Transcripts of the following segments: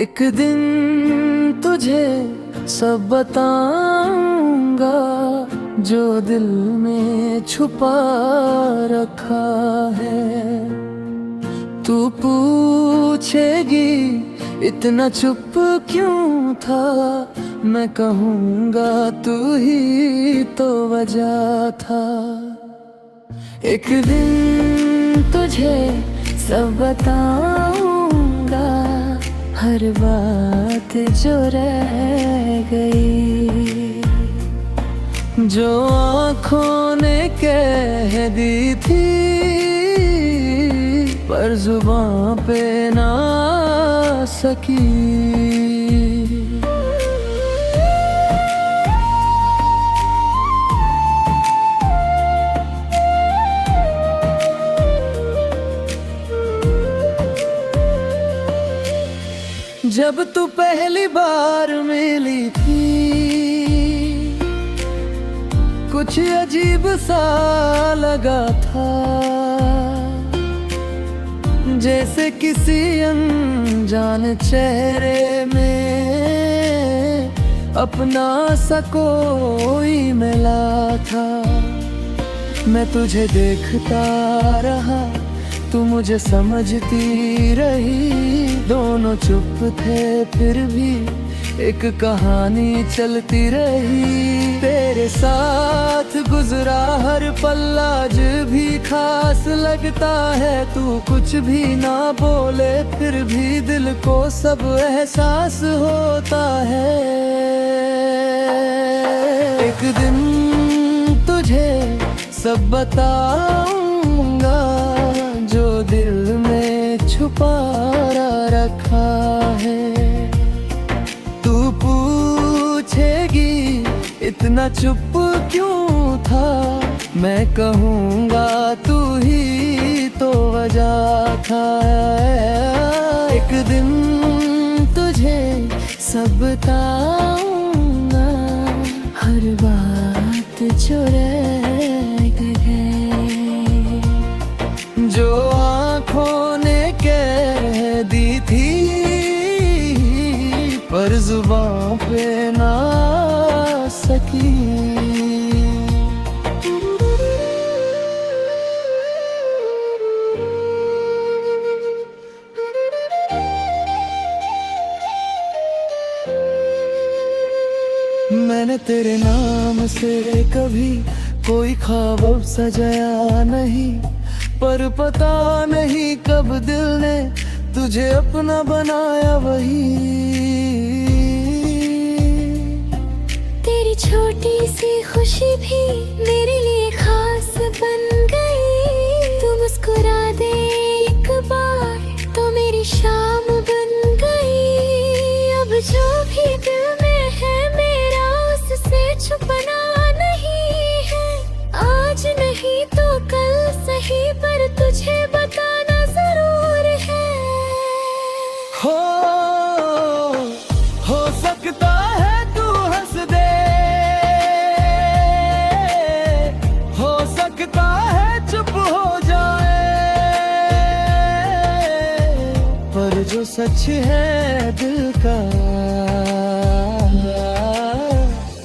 एक दिन तुझे सब बताऊंगा जो दिल में छुपा रखा है। तू पूछेगी इतना चुप क्यों था, मैं कहूँगा तू ही तो वजह था। एक दिन तुझे सब बताऊंगा, हर बात जो रह गई, जो आँखों ने कह दी थी पर जुबां पे ना सकी। जब तू पहली बार मिली थी, कुछ अजीब सा लगा था, जैसे किसी अनजान चेहरे में अपना सा कोई मिला था। मैं तुझे देखता रहा, तू मुझे समझती रही, दोनों चुप थे फिर भी एक कहानी चलती रही। तेरे साथ गुजरा हर पल आज भी खास लगता है, तू कुछ भी ना बोले फिर भी दिल को सब एहसास होता है। एक दिन तुझे सब बताऊंगा जो दिल में छुपा रखा है। तू पूछेगी इतना चुप क्यों था, मैं कहूँगा तू ही तो वजह था। एक दिन तुझे सब बताऊंगा, हर बात जो रह गई, जो आँखों ने कह दी थी पर जुबां पे ना सकी। मैंने तेरे नाम से कभी कोई ख्वाब सजाया नहीं, पर पता नहीं कब दिल ने तुझे अपना बनाया वही। तेरी छोटी सी खुशी भी मेरे लिए खास बन गई, तू मुस्कुरा दे एक बार तो मेरी शाम बन गई। अब जो भी दिल में है मेरा उससे छुपना नहीं है, आज नहीं तो कल सही पर तुझे बताना जरूर है। हो सकता है तू हंस दे, हो सकता है चुप हो जाए, पर जो सच है दिल का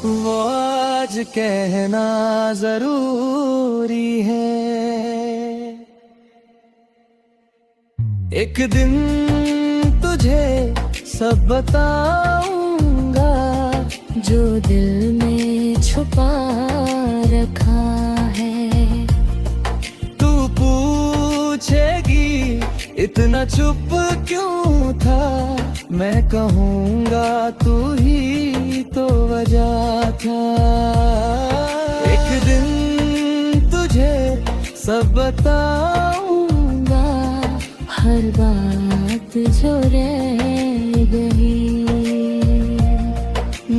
वो आज कहना जरूरी है। एक दिन तुझे सब बताऊंगा जो दिल में छुपा रखा है। तू पूछेगी इतना चुप क्यों था, मैं कहूँगा तू ही तो वजह था। एक दिन तुझे सब बताऊंगा, हर बात जो रह गई,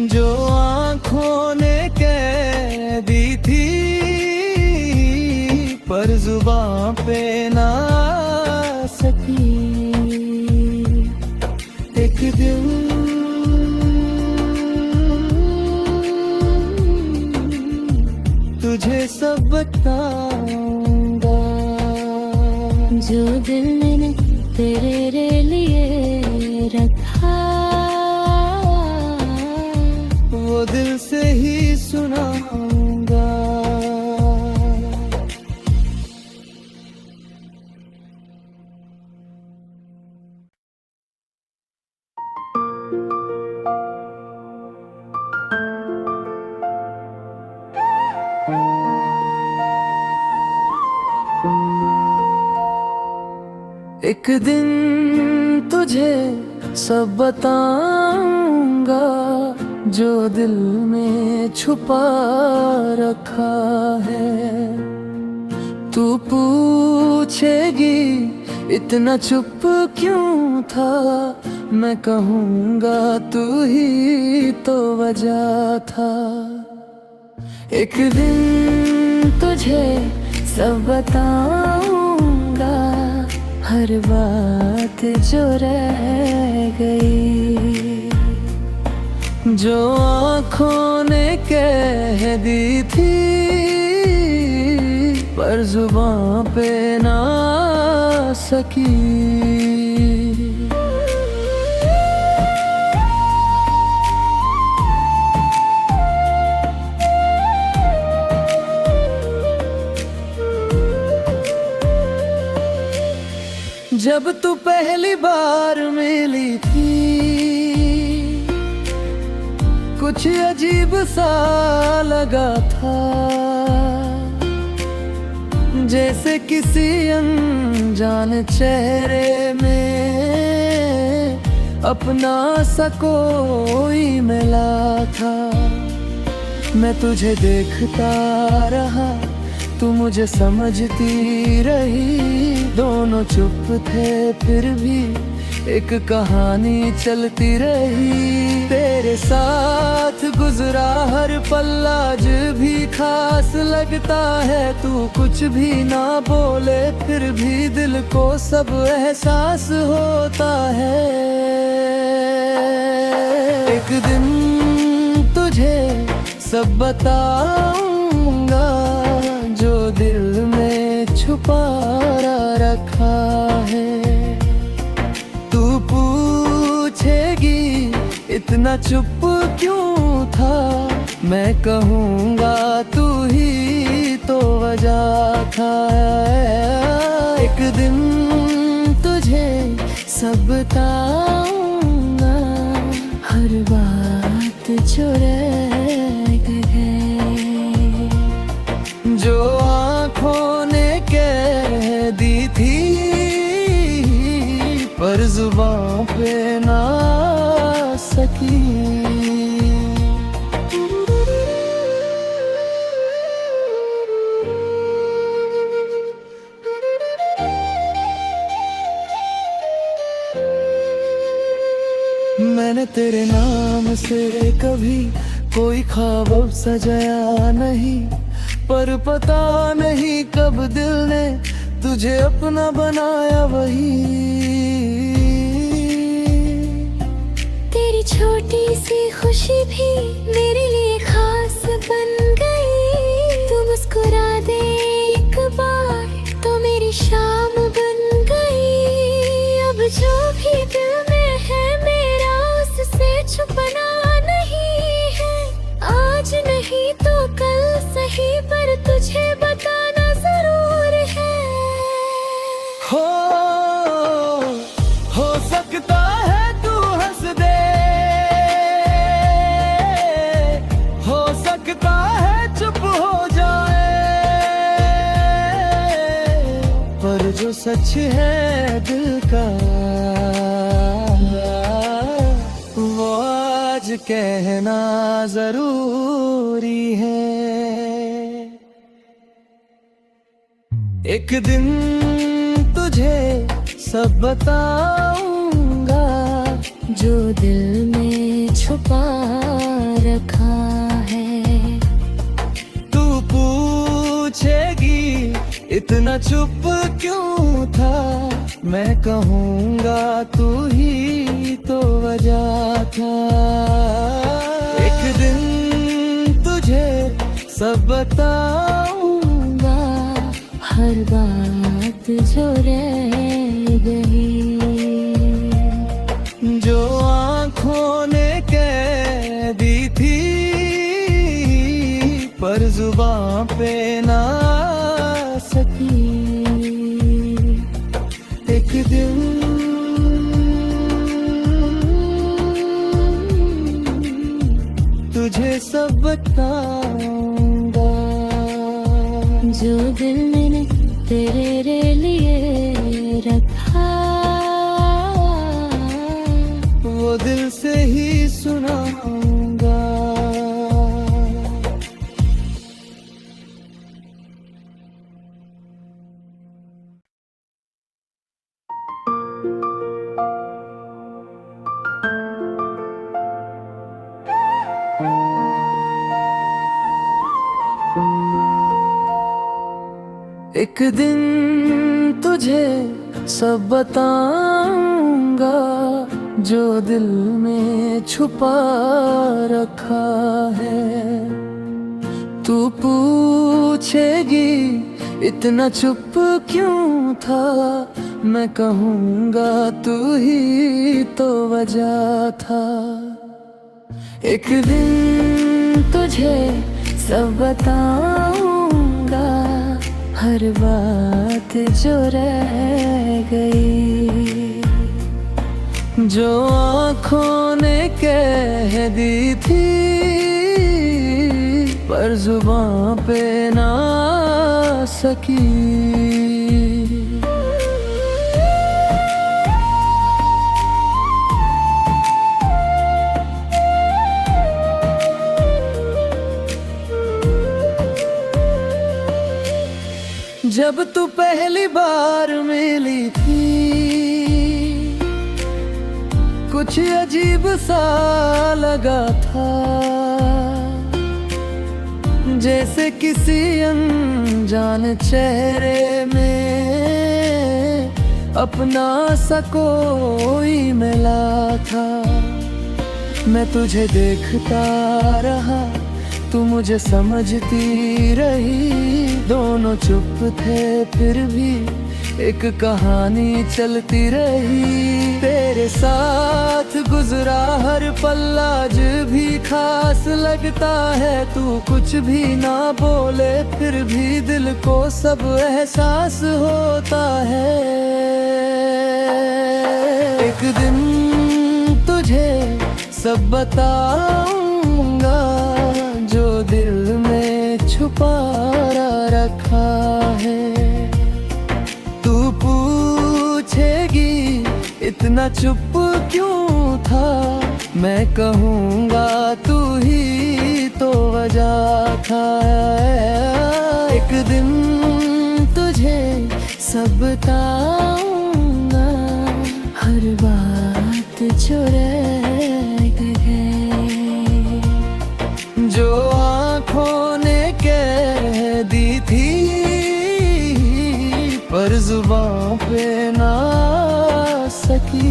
जो आँखों ने कह दी थी पर जुबां पे ना सकी। एक दिन तुझे सब बताऊंगा जो दिल मैंने तेरे लिए रखा एक दिन तुझे सब बताऊंगा जो दिल में छुपा रखा है। तू पूछेगी इतना चुप क्यों था, मैं कहूँगा तू ही तो वजह था। एक दिन तुझे सब बताऊंगा हर बात जो रह गई, जो आँखों ने कह दी थी पर जुबां पे ना सकी। जब तू पहली बार मिली थी कुछ अजीब सा लगा था, जैसे किसी अनजान चेहरे में अपना सा कोई मिला था। मैं तुझे देखता रहा, तू मुझे समझती रही, दोनों चुप थे फिर भी एक कहानी चलती रही। तेरे साथ गुजरा हर पल आज भी खास लगता है, तू कुछ भी ना बोले फिर भी दिल को सब एहसास होता है। एक दिन तुझे सब बताऊंगा जो दिल में छुपा रखा है। तू पूछेगी इतना चुप क्यों था, मैं कहूँगा तू ही तो वजह था। एक दिन तुझे सब बताऊंगा हर बात जो रह गई, जो आँखों ने कह दी थी पर जुबां पे ना सकी। मैंने तेरे नाम से कभी कोई ख्वाब सजाया नहीं, पर पता नहीं कब दिल ने तुझे अपना बनाया वही। तेरी छोटी सी खुशी भी मेरे लिए खास बन गई। तू मुस्कुरा दे एक बार तो मेरी शाम बन गई। अब जो भी दिल में है मेरा उससे छुपना नहीं है, आज नहीं तो कल सही पर तुझे बताना जरूर है। हो सकता है तू हंस दे, हो सकता है चुप हो जाए, पर जो सच है दिल का वो आज कहना जरूरी है। एक दिन तुझे सब बताऊंगा जो दिल में छुपा रखा है। तू पूछेगी इतना चुप क्यों था, मैं कहूँगा तू ही तो वजह था। एक दिन तुझे सब बताऊंगा हर बात जो रह गई, जो आँखों ने कह दी थी पर जुबां पे ना सकी। एक दिन तुझे सब बताऊंगा जो दिल मैंने तेरे लिए रखा तुझसे ही सुनाऊंगा। एक दिन तुझे सब बताऊंगा जो दिल में छुपा रखा है। तू पूछेगी इतना चुप क्यों था, मैं कहूँगा तू ही तो वजह था। एक दिन तुझे सब बताऊंगा, हर बात जो रह गई, जो आँखों ने कह दी थी पर जुबां पे ना सकी। जब तू पहली बार मिली थी, कुछ अजीब सा लगा था, जैसे किसी अनजान चेहरे में अपना सा कोई मिला था। मैं तुझे देखता रहा, तू मुझे समझती रही, दोनों चुप थे फिर भी एक कहानी चलती रही। तेरे साथ गुजरा हर पल आज भी खास लगता है, तू कुछ भी ना बोले फिर भी दिल को सब एहसास होता है। एक दिन तुझे सब बताऊंगा जो दिल में छुपा रखा है। तू पूछेगी इतना चुप क्यों था, मैं कहूँगा तू ही तो वजह था। एक दिन तुझे सब बताऊंगा, हर बात जो रह गई, जो आँखों ने कह दी थी पर जुबां पे ना सकी।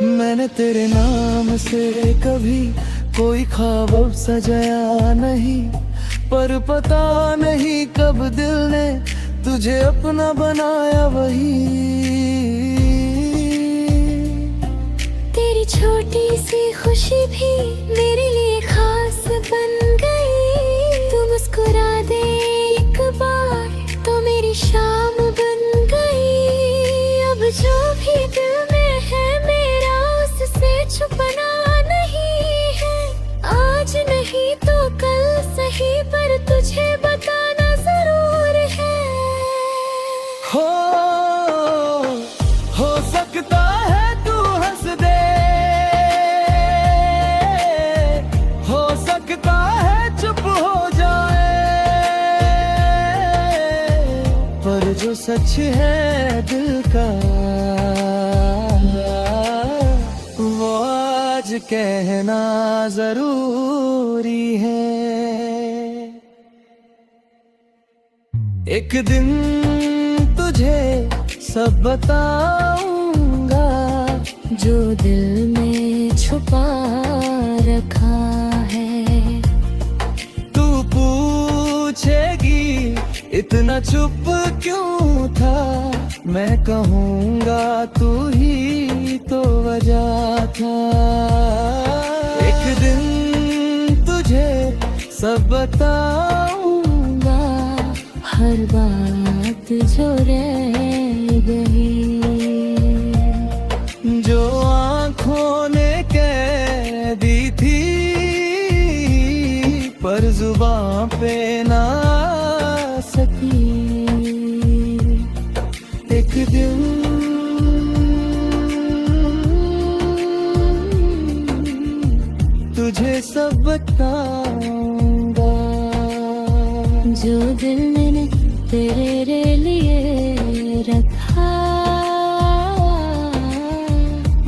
मैंने तेरे नाम से कभी कोई ख्वाब सजाया नहीं, पर पता नहीं कब दिल ने तुझे अपना बनाया वही। तेरी छोटी सी खुशी भी मेरे लिए खास बन गई। तू मुस्कुरा दे एक बार तो मेरी शाम बन गई। अब जो भी दिल में है मेरा उससे छुपना नहीं है। आज नहीं तो कल सही पर तुझे बताना जरूर है। हो सकता है तू हंस दे, हो सकता है चुप हो जाए, पर जो सच है दिल का वो आज कहना जरूरी है। एक दिन तुझे सब बताऊंगा जो दिल में छुपा रखा है। तू पूछेगी इतना चुप क्यों था, मैं कहूँगा तू ही तो वजह था। एक दिन तुझे सब बताऊंगा, हर बात जो रह गई, जो आँखों ने कह दी थी पर जुबां पे ना सकी। एक दिन तुझे सब बताऊंगा, जो दिल मैंने तेरे लिए रखा,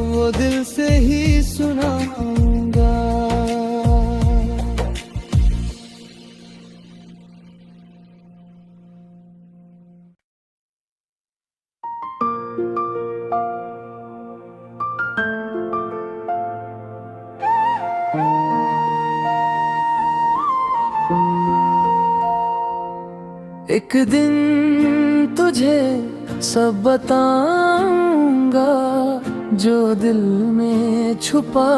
वो दिल से ही सुनाऊंगा। एक दिन तुझे सब बताऊंगा, जो दिल में छुपा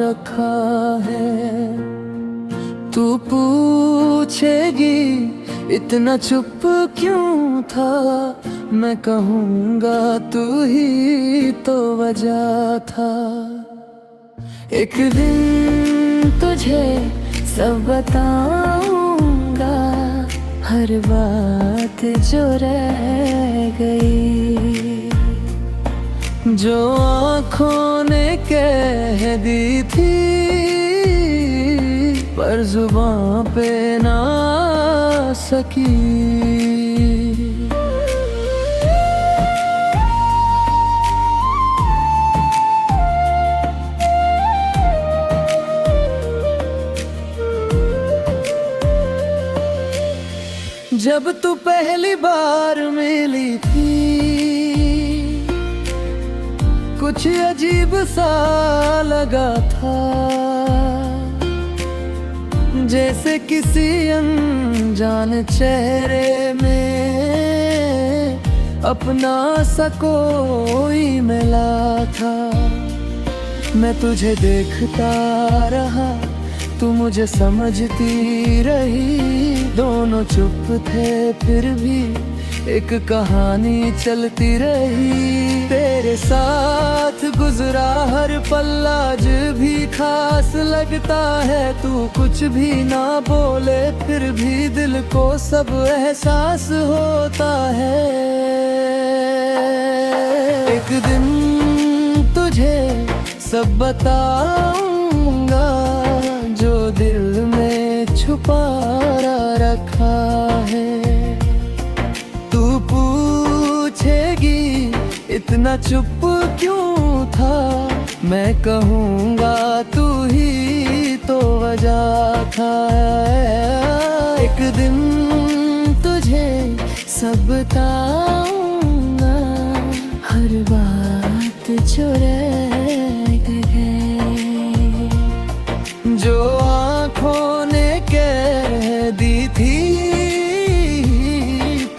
रखा है। तू पूछेगी इतना चुप क्यों था, मैं कहूँगा तू ही तो वजह था। एक दिन तुझे सब बताऊंगा, हर बात जो रह गई, जो आँखों ने कह दी थी, पर जुबां पे ना सकी। जब तू पहली बार मिली थी, कुछ अजीब सा लगा था, जैसे किसी अनजान चेहरे में अपना सा कोई मिला था। मैं तुझे देखता रहा, तू मुझे समझती रही, दोनों चुप थे फिर भी एक कहानी चलती रही। तेरे साथ गुजरा हर पल आज भी खास लगता है, तू कुछ भी ना बोले फिर भी दिल को सब एहसास होता है। एक दिन तुझे सब बताऊंगा, जो दिल में छुपा रखा है। तू पूछेगी इतना चुप क्यों था, मैं कहूँगा तू ही तो वजह था। एक दिन तुझे सब बताऊंगा, हर बात जो रह गई, जो आँखों ने कह दी थी,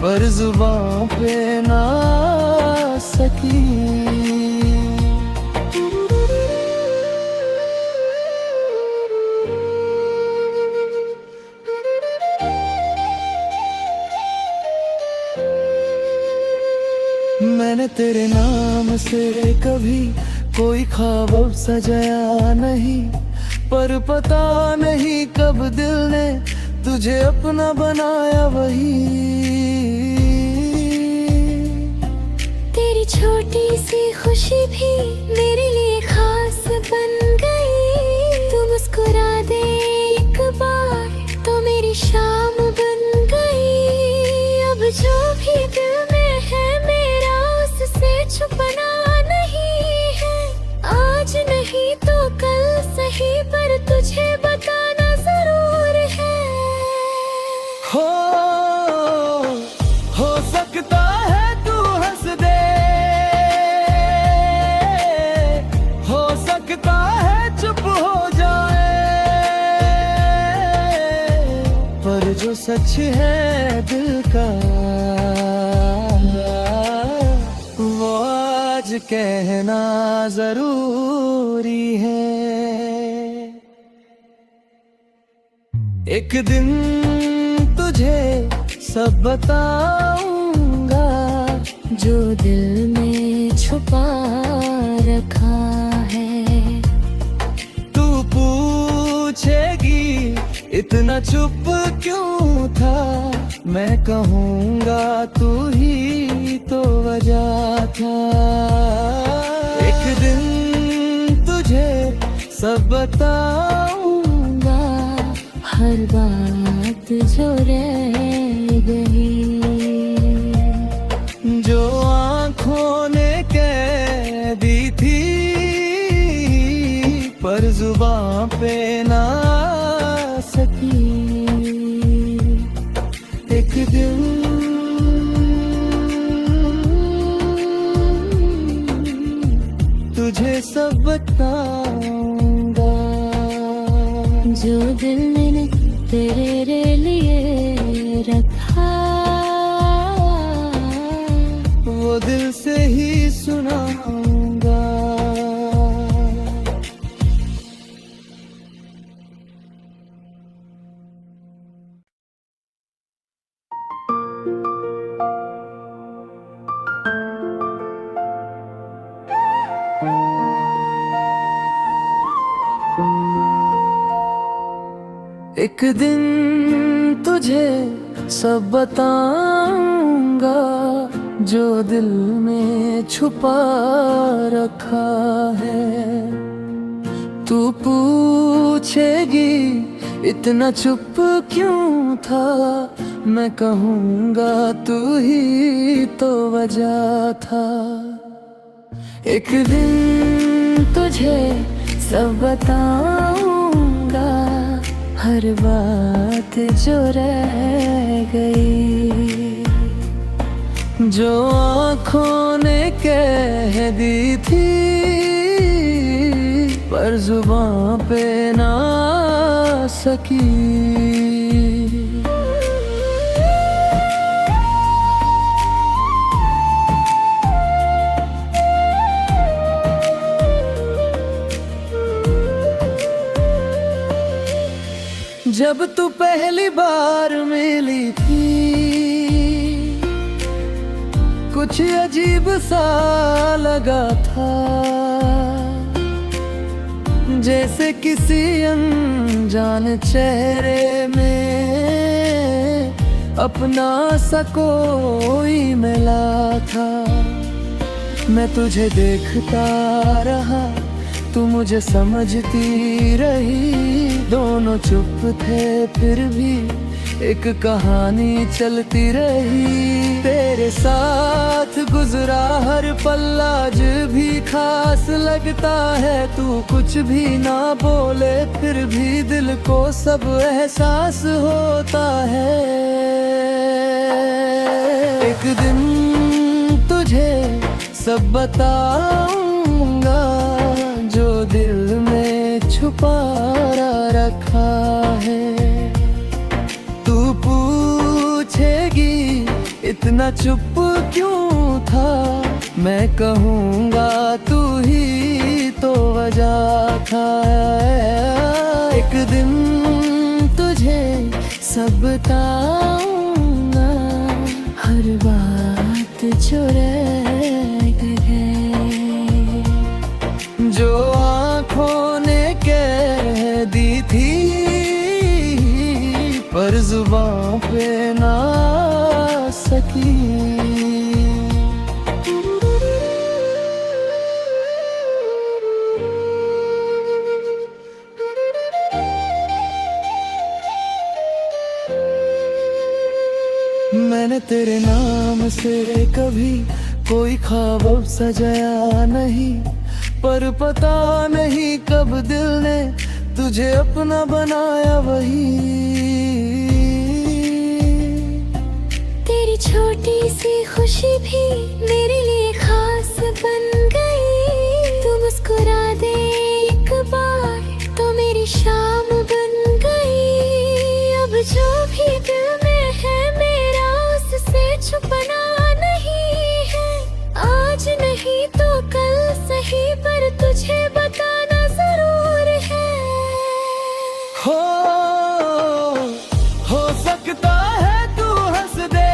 पर जुबां पे ना सकी। मैंने तेरे नाम से कभी कोई ख्वाब सजाया नहीं, पर पता नहीं कब दिल ने तुझे अपना बनाया वही। तेरी छोटी सी खुशी भी मेरे लिए खास बन गई। तू मुस्कुरा दे एक बार तो मेरी शाम बन गई। अब जो भी दिल में है मेरा उससे छुपना नहीं है। आज नहीं तो कल सही पर तुझे बताना जरूर है। हो सकता है तू हंस दे, हो सकता है चुप हो जाए, पर जो सच है दिल का वो आज कहना जरूरी है। एक दिन तुझे सब बताऊंगा, जो दिल में छुपा रखा है। तू पूछेगी इतना चुप क्यों था, मैं कहूँगा तू ही तो वजह था। एक दिन तुझे सब बताऊंगा, हर बात जो रह गई, जो आँखों ने कह दी थी पर जुबां पे ना आ सकी। एक दिन तुझे सब बताऊंगा, जो दिल मैंने तेरे लिए रखा, वो दिल से ही सुनाऊंगा। एक दिन तुझे सब बताऊंगा, जो दिल में छुपा रखा है। तू पूछेगी इतना चुप क्यों था, मैं कहूँगा तू ही तो वजह था। एक दिन तुझे सब बताऊंगा, हर बात जो रह गई, जो आँखों ने कह दी थी पर जुबां पे ना आ सकी। जब तू पहली बार मिली थी, कुछ अजीब सा लगा था, जैसे किसी अनजान चेहरे में अपना सा कोई मिला था। मैं तुझे देखता रहा, तू मुझे समझती रही, दोनों चुप थे फिर भी एक कहानी चलती रही। तेरे साथ गुजरा हर पल आज भी खास लगता है, तू कुछ भी ना बोले फिर भी दिल को सब एहसास होता है। एक दिन तुझे सब बताऊंगा, जो दिल में छुपा रखा है। तू पूछेगी इतना चुप क्यों था, मैं कहूँगा तू ही तो वजह था। एक दिन तुझे सब बताऊंगा, हर बात जो रह गई, जो आँखों ने कह दी थी पर जुबां पे ना आ सकी। मैंने तेरे नाम से कभी कोई ख्वाब सजाया नहीं, पर पता नहीं कब दिल ने तुझे अपना बनाया वही। तेरी छोटी सी खुशी भी मेरे लिए खास बन गई। तू मुस्कुरा दे एक बार तो मेरी शाम बन गई। अब जो भी दिल में है मेरा उससे छुपना नहीं है। आज नहीं तो कल सही पर तुझे बताना जरूर है। हो सकता है तू हंस दे,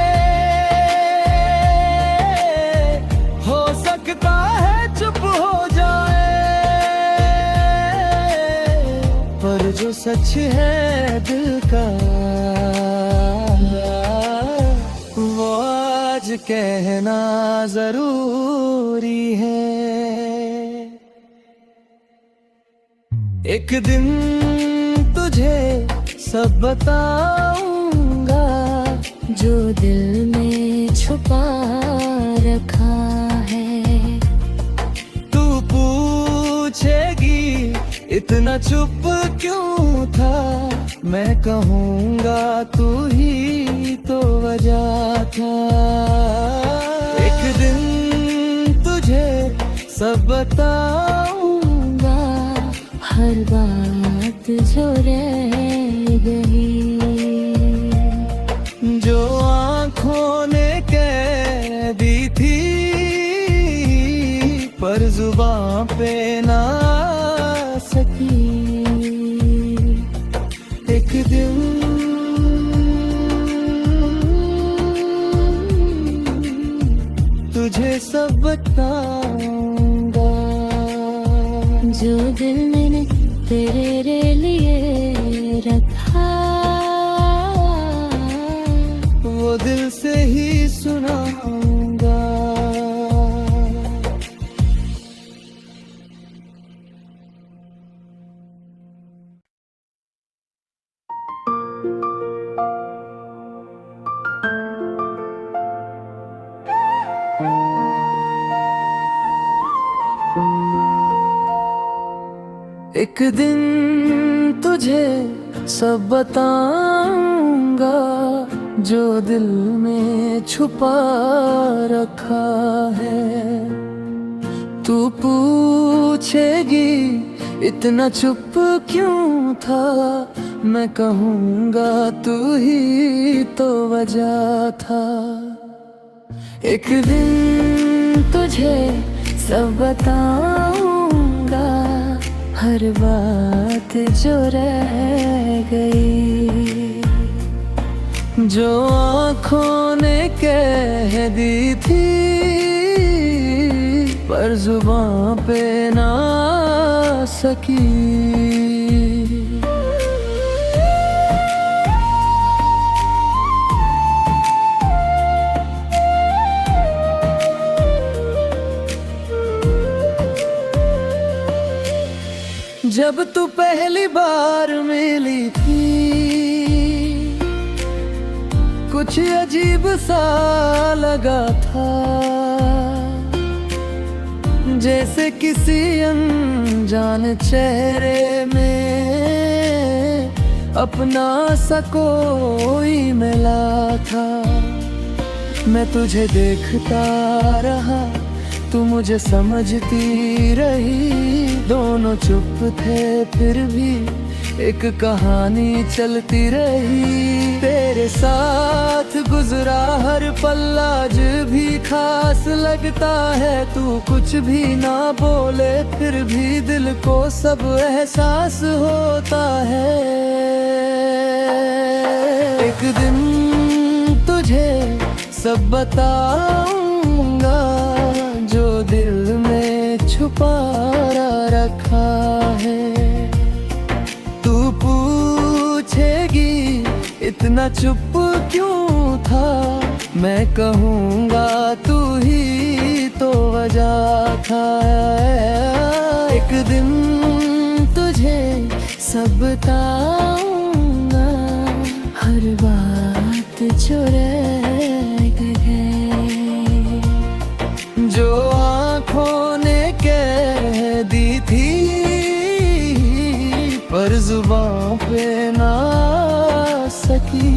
हो सकता है चुप हो जाए, सच है दिल का, वो आज कहना जरूरी है। एक दिन तुझे सब बताऊंगा, जो दिल में छुपा रखा है। तू पूछेगी इतना चुप क्यों था, मैं कहूँगा तू ही तो वजह था। एक दिन तुझे सब बताऊंगा, हर बात जो रह गई, जो आँखों ने कह दी थी पर जुबां पे ना सकी। एक दिन तुझे सब बताऊंगा, जो दिल मैंने तेरे लिए रखा, वो दिल से ही सुनाऊंगा। एक दिन तुझे सब बताऊंगा, जो दिल में छुपा रखा है। तू पूछेगी इतना चुप क्यों था, मैं कहूँगा तू ही तो वजह था। एक दिन तुझे सब बताऊंगा, हर बात जो रह गई, जो आँखों ने कह दी थी पर जुबां पे ना सकी। जब तू पहली बार मिली थी, कुछ अजीब सा लगा था, जैसे किसी अनजान चेहरे में अपना सा कोई मिला था। मैं तुझे देखता रहा, तू मुझे समझती रही, दोनों चुप थे फिर भी एक कहानी चलती रही। तेरे साथ गुजरा हर पल आज भी खास लगता है, तू कुछ भी ना बोले फिर भी दिल को सब एहसास होता है। एक दिन तुझे सब बताऊंगा, जो दिल में छुपा रखा है। तू पूछेगी इतना चुप क्यों था, मैं कहूँगा तू ही तो वजह था। एक दिन तुझे सब बताऊंगा, हर बात जो रह गई, जो आँखों ने कह दी थी पर जुबां पे ना सकी।